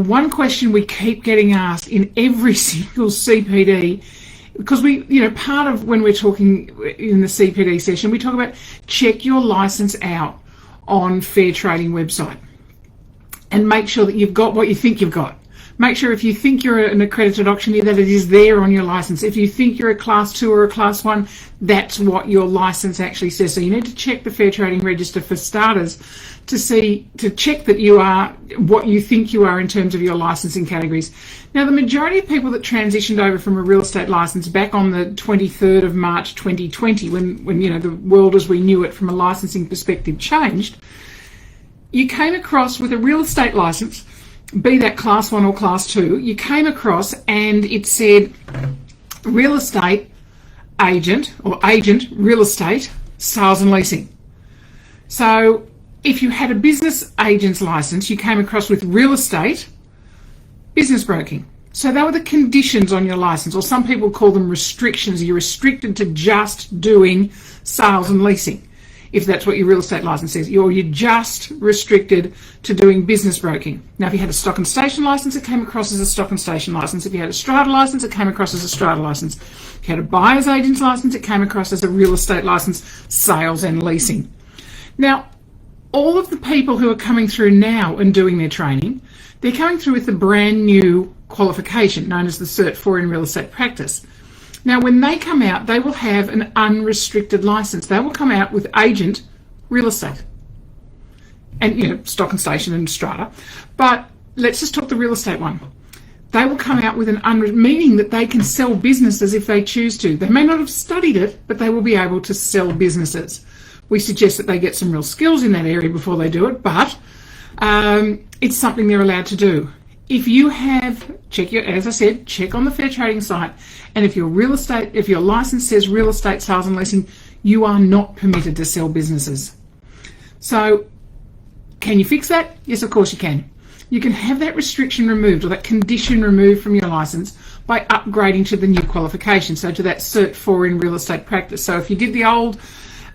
one question we keep getting asked in every single CPD, because part of when we're talking in the CPD session, we talk about check your license out on Fair Trading website and make sure that you've got what you think you've got. Make sure if you think you're an accredited auctioneer that it is there on your license. If you think you're a Class 2 or a Class 1, that's what your license actually says. So you need to check the Fair Trading Register for starters to check that you are what you think you are in terms of your licensing categories. Now, the majority of people that transitioned over from a real estate license back on the 23rd of March 2020, when the world as we knew it from a licensing perspective changed, you came across with a real estate license, be that Class 1 or Class 2, you came across and it said real estate agent or agent real estate sales and leasing. So if you had a business agent's license, you came across with real estate business broking. So they were the conditions on your license, or some people call them restrictions. You're restricted to just doing sales and leasing, if that's what your real estate license says, or you're just restricted to doing business broking. Now, if you had a stock and station license, it came across as a stock and station license. If you had a strata license, it came across as a strata license. If you had a buyer's agent's license, it came across as a real estate license, sales and leasing. Now, all of the people who are coming through now and doing their training, they're coming through with a brand new qualification known as the Cert 4 in Real Estate Practice. Now, when they come out, they will have an unrestricted license. They will come out with agent real estate and, stock and station and strata. But let's just talk the real estate one. They will come out with meaning that they can sell businesses if they choose to. They may not have studied it, but they will be able to sell businesses. We suggest that they get some real skills in that area before they do it, but it's something they're allowed to do. If you have, as I said, check on the Fair Trading site, and if your license says real estate sales and leasing, you are not permitted to sell businesses. So, can you fix that? Yes, of course you can. You can have that restriction removed or that condition removed from your license by upgrading to the new qualification, so to that Cert 4 in Real Estate Practice. So if you did the old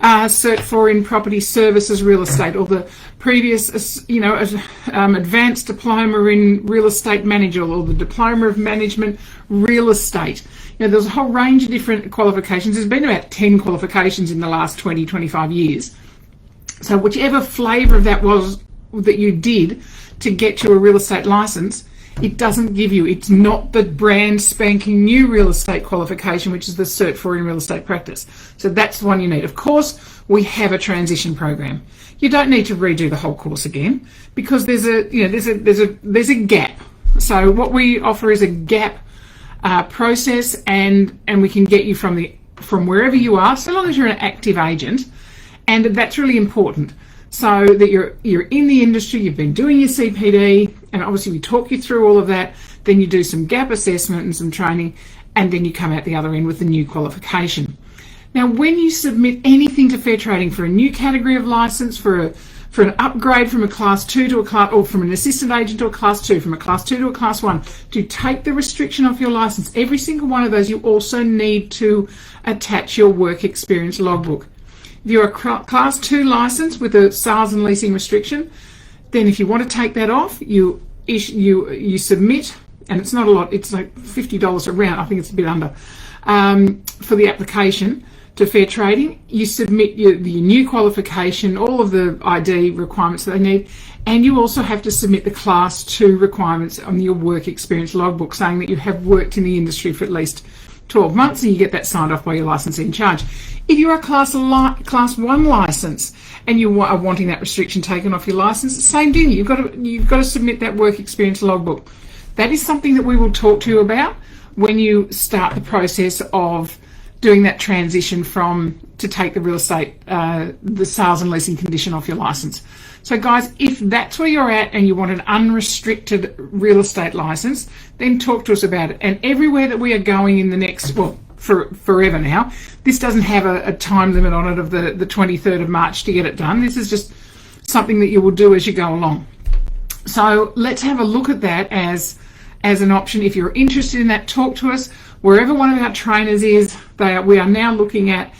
Cert 4 in Property Services Real Estate, or the previous, Advanced Diploma in Real Estate Manager, or the Diploma of Management Real Estate. There's a whole range of different qualifications. There's been about 10 qualifications in the last 20, 25 years. So whichever flavour of that was that you did to get you a real estate licence, it doesn't give you, it's not the brand spanking new real estate qualification, which is the Cert 4 in Real Estate Practice. So that's the one you need. Of course, we have a transition program. You don't need to redo the whole course again, because there's a gap. So what we offer is a gap process, and we can get you from wherever you are, so long as you're an active agent, and that's really important. So that you're in the industry, you've been doing your CPD, and obviously we talk you through all of that. Then you do some gap assessment and some training, and then you come out the other end with the new qualification. Now, when you submit anything to Fair Trading for a new category of license, for an upgrade from a Class 2 to a Class, or from an assistant agent to a Class 2, from a Class 2 to a Class 1, to take the restriction off your license, every single one of those, you also need to attach your work experience logbook. If you're a Class 2 license with a sales and leasing restriction, then if you want to take that off, you submit, and it's not a lot, it's like $50 a round, I think it's a bit under, for the application to Fair Trading. You submit your new qualification, all of the ID requirements that they need, and you also have to submit the Class 2 requirements on your work experience logbook, saying that you have worked in the industry for at least 12 months, and you get that signed off by your licensee in charge. If you're a Class 1 license and you are wanting that restriction taken off your license, same thing. You've got to submit that work experience logbook. That is something that we will talk to you about when you start the process of doing that transition to take the real estate, the sales and leasing condition off your license. So guys, if that's where you're at and you want an unrestricted real estate license, then talk to us about it. And everywhere that we are going in the next, for forever now, this doesn't have a time limit on it of the 23rd of March to get it done. This is just something that you will do as you go along. So let's have a look at that as an option. If you're interested in that, talk to us. Wherever one of our trainers is, we are now looking at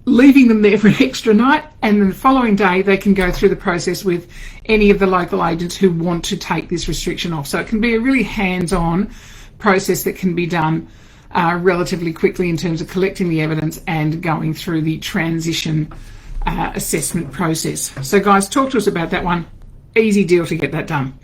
leaving them there for an extra night, and then the following day they can go through the process with any of the local agents who want to take this restriction off. So it can be a really hands-on process that can be done relatively quickly in terms of collecting the evidence and going through the transition assessment process. So guys, talk to us about that one. Easy deal to get that done.